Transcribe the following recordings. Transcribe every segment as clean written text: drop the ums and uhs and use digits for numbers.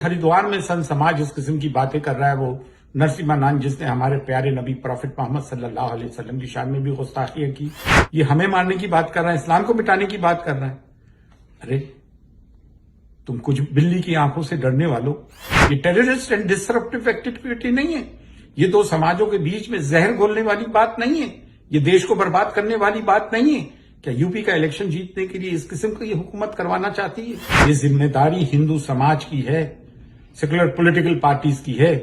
हरिद्वार में संत समाज इस किस्म की बातें कर रहा है, वो नरसिम्हा नान जिसने हमारे प्यारे नबी प्रॉफिट मोहम्मद सल्लल्लाहु अलैहि वसल्लम की शान में भी गुस्ताखियां की, ये हमें मारने की बात कर रहा है, इस्लाम को मिटाने की बात कर रहा है। अरे तुम कुछ बिल्ली की आंखों से डरने वालों, ये टेररिस्ट एंड डिसरप्टिव एक्टिविटी नहीं है, ये दो समाजों के बीच में जहर घोलने वाली बात नहीं है, ये देश को बर्बाद करने वाली बात नहीं है। क्या यूपी का इलेक्शन जीतने के लिए इस किस्म की हुकूमत करवाना चाहती है? ये जिम्मेदारी हिंदू समाज की है, सेकुलर पॉलिटिकल पार्टीज की है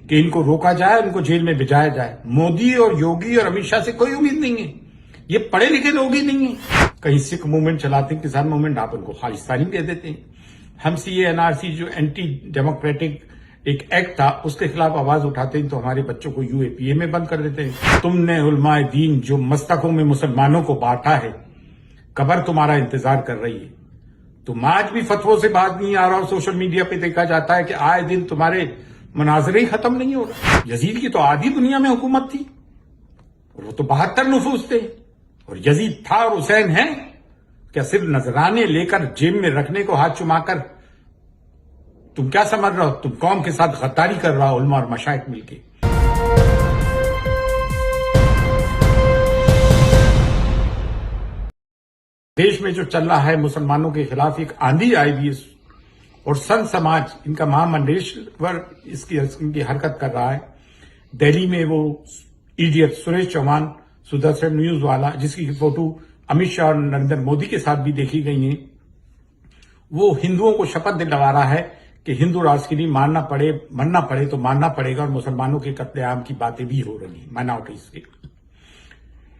कि इनको रोका जाए, इनको जेल में भिजाया जाए। मोदी और योगी और अमित शाह से कोई उम्मीद नहीं है, ये पढ़े लिखे लोग ही नहीं है। कहीं सिख मूवमेंट चलाते हैं, किसान मूवमेंट, आप उनको खालिस्तानी कह देते हैं। हम सीए एनआरसी जो एंटी डेमोक्रेटिक एक एक्ट था उसके खिलाफ आवाज उठाते हैं तो हमारे बच्चों को यूएपीए में बंद कर देते हैं। तुमने उलमाए दीन जो मस्तकों में मुसलमानों को बांटा है, कब्र तुम्हारा इंतजार कर रही है। तुम आज भी फतवों से बात नहीं आ रहा हो, सोशल मीडिया पे देखा जाता है कि आए दिन तुम्हारे मुनाजरे ही खत्म नहीं हो रहा। यजीद की तो आधी दुनिया में हुकूमत थी और वो तो 72 नफूस थे, और यजीद था और हुसैन है। क्या सिर्फ नजराने लेकर जेब में रखने को हाथ चुमाकर तुम क्या समझ रहे हो? तुम कौम के साथ गद्दारी कर रहा हो, उलमा और मशाइख मिलके। देश में जो चल रहा है मुसलमानों के खिलाफ एक आंधी आई हुई है, और संत समाज इनका महामंडलेश्वर इसकी हरकत कर रहा है। दिल्ली में वो इडियट सुरेश चौहान सुदर्शन न्यूज वाला, जिसकी फोटो अमित शाह और नरेंद्र मोदी के साथ भी देखी गई है, वो हिंदुओं को शपथ दिलवा रहा है कि हिंदू राष्ट्र के लिए मरना पड़े तो मानना पड़ेगा, और मुसलमानों के कत्लेआम की बातें भी हो रही हैं माइनॉरिटीज के।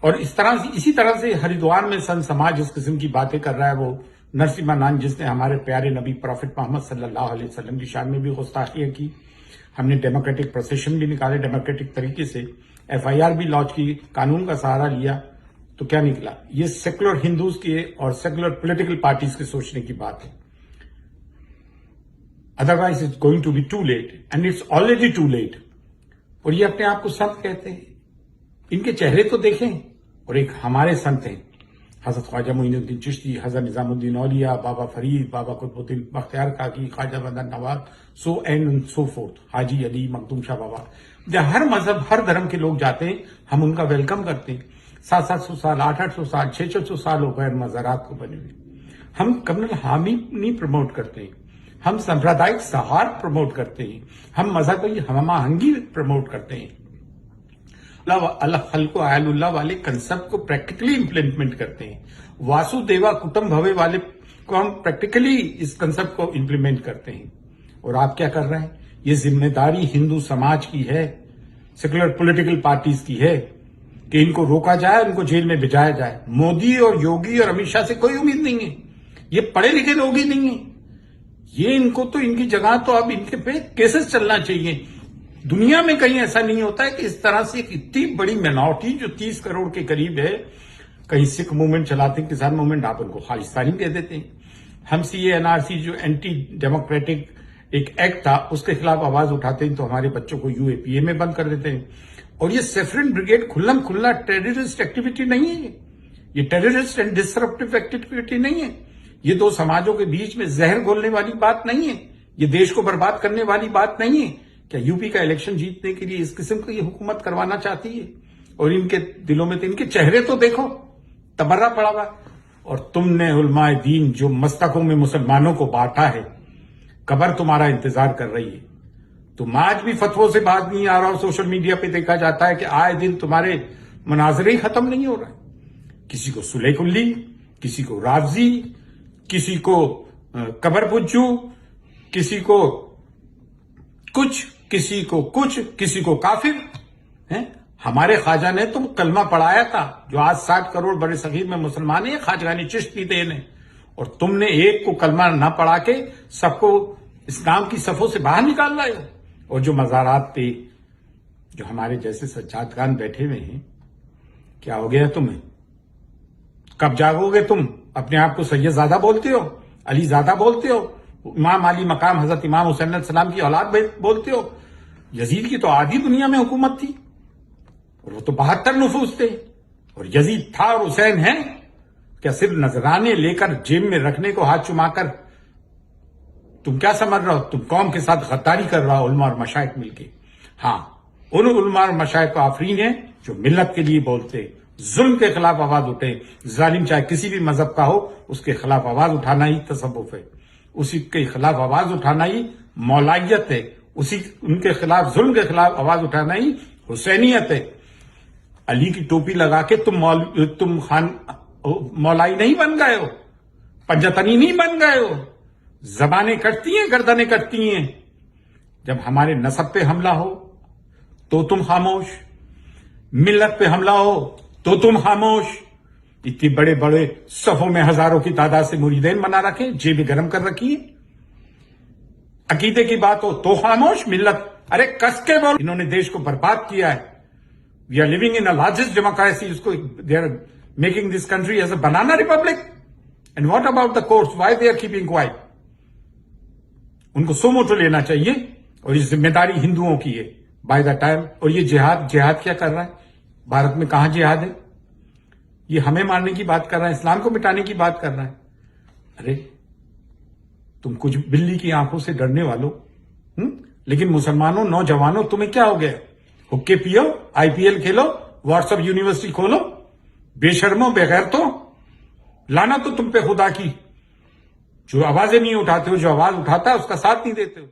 और इसी तरह से हरिद्वार में संत समाज इस किस्म की बातें कर रहा है, वो नरसिम्हा नान जिसने हमारे प्यारे नबी प्रॉफिट मोहम्मद सल्लल्लाहु अलैहि वसल्लम की शान में भी गुस्ताखियां की। हमने डेमोक्रेटिक प्रोसेशन भी निकाले डेमोक्रेटिक तरीके से, एफआईआर भी लॉन्च की, कानून का सहारा लिया, तो क्या निकला? ये सेकुलर हिंदूज के और सेकुलर पॉलिटिकल पार्टीज के सोचने की बात है। Otherwise it's going to be too late, and it's already too late. और ये अपने आप को संत कहते हैं, इनके चेहरे तो देखें। और एक हमारे संत हैं हजरत ख्वाजा मोइनुद्दीन चिश्ती, हजरत निजामुद्दीन औलिया, बाबा फरीद, बाबा कुतुबुद्दीन बख्तियार काकी, ख्वाजा बंदर Nawaz, so and so forth, Haji Ali Makhdoom Shah Baba. जहां हर मजहब हर धर्म के लोग जाते हैं, हम उनका वेलकम करते हैं। 700 साल 800 साल 600 साल हो गए मज़ारात को बने हुए। हम कम्युनल हार्मनी नहीं प्रमोट करते हैं, हम सांप्रदायिक सौहार्द प्रमोट करते हैं, हम मजहबी हमआहंगी प्रमोट करते हैं। अल्लाह खल्को आयलुल्लाह वाले कंसेप्ट को प्रैक्टिकली इंप्लीमेंट करते हैं। वासुदेवा कुटुंब भवे वाले को हम प्रैक्टिकली इस कंसेप्ट को इंप्लीमेंट करते हैं। और आप क्या कर रहे हैं? ये जिम्मेदारी हिंदू समाज की है, सेकुलर पॉलिटिकल पार्टीज की है कि इनको रोका जाए, इनको जेल में भिजाया जाए। मोदी और योगी और अमित शाह से कोई उम्मीद नहीं है, ये पढ़े लिखे लोग ही नहीं है। ये इनको तो इनकी जगह तो अब इनके पे केसेस चलना चाहिए। दुनिया में कहीं ऐसा नहीं होता है कि इस तरह से एक इतनी बड़ी मिनॉरिटी जो 30 करोड़ के करीब है, कहीं सिख मूवमेंट चलाते हैं, किसान मूवमेंट, आप उनको खालिस्तानी कह देते हैं। हम सीए एनआरसी जो एंटी डेमोक्रेटिक एक एक्ट था उसके खिलाफ आवाज उठाते हैं तो हमारे बच्चों को यूएपीए में बंद कर देते हैं। और ये सेफरन ब्रिगेड खुल्लम खुल्ला टेररिस्ट एक्टिविटी नहीं है, ये टेररिस्ट एंड डिसरप्टिव एक्टिविटी नहीं है, ये दो समाजों के बीच में जहर घोलने वाली बात नहीं है, ये देश को बर्बाद करने वाली बात नहीं है। क्या यूपी का इलेक्शन जीतने के लिए इस किस्म की हुकूमत करवाना चाहती है? और इनके दिलों में तो इनके चेहरे तो देखो, तबर्रा पड़ा हुआ। और तुमने उलमाए दीन जो मस्तकों में मुसलमानों को बांटा है, कब्र तुम्हारा इंतजार कर रही है। तुम आज भी फतवों से बात नहीं आ रहा हो, सोशल मीडिया पे देखा जाता है कि आए दिन तुम्हारे मुनाजरे ही खत्म नहीं हो रहा है। किसी को सुलह कुल्ली, किसी को राफजी, किसी को कबर पुज्जू, किसी को कुछ, किसी को कुछ, किसी को काफिर है। हमारे ख्वाजा ने तुम कलमा पढ़ाया था, जो आज 60 करोड़ बड़े सगीर में मुसलमान है, ख्वाजगानी चिश्ती देन है, और तुमने एक को कलमा ना पढ़ा के सबको इस्लाम की सफों से बाहर निकाल लाए हो। और जो मज़ारात पे जो हमारे जैसे सज्जादगान बैठे हुए हैं, क्या हो गया तुम्हें? कब जागोगे तुम? अपने आप को सैयदजादा बोलते हो, अलीजादा बोलते हो, इमाम अली मकाम हजरत इमाम हुसैन सलाम की औलाद बोलते हो। यजीद की तो आधी दुनिया में हुकूमत थी और वो तो 72 नफूस थे, और यजीद था और हुसैन है। क्या सिर्फ नजराने लेकर जेब में रखने को हाथ चुमाकर تم کیا سمجھ رہا ہو؟ تم قوم کے ساتھ غداری کر رہا ہو علماء اور مشائخ مل کے. ہاں ان علماء اور مشائخ کو آفرین ہیں جو ملت کے لیے بولتے، ظلم کے خلاف آواز اٹھے. ظالم چاہے کسی بھی مذہب کا ہو، اس کے خلاف آواز اٹھانا ہی تصوف ہے، اسی کے خلاف آواز اٹھانا ہی مولائیت ہے، ان کے خلاف ظلم کے خلاف آواز اٹھانا ہی حسینیت ہے. علی کی ٹوپی لگا کے تم خان مولائی نہیں بن گئے ہو، پنجتنی نہیں بن گئے ہو. زبانیں کٹتی ہیں، گردنیں کٹتی ہیں. جب ہمارے نسب پہ حملہ ہو تو تم خاموش، ملت پہ حملہ ہو تو تم خاموش. اتنے بڑے بڑے صفوں میں ہزاروں کی تعداد سے مریدین بنا رکھے، جیبیں گرم کر رکھی ہے. عقیدے کی بات ہو تو خاموش. ملت ارے کس کے بول. انہوں نے دیش کو برباد کیا ہے. We are living in largest democracy. اس کو they are making this country as a banana republic. And what about the courts? Why they are keeping quiet? ان کو سو موٹو لینا چاہیے، اور یہ ذمہ داری ہندوؤں کی ہے بائی دا ٹائم. اور یہ جہاد کیا کر رہا ہے بھارت میں؟ کہاں جہاد ہے؟ یہ ہمیں مارنے کی بات کر رہا ہے، اسلام کو مٹانے کی بات کر رہا ہے. ارے تم کچھ بلی کی آنکھوں سے ڈرنے والوں، لیکن مسلمانوں، نوجوانوں، تمہیں کیا ہو گیا؟ حقے پیو، آئی پی ایل کھیلو، واٹس ایپ یونیورسٹی کھولو. بے شرمو، بے غیرتوں، لعنت تو تم پہ خدا کی. جو آوازیں نہیں اٹھاتے ہو، جو آواز اٹھاتا ہے اس کا ساتھ نہیں دیتے ہو.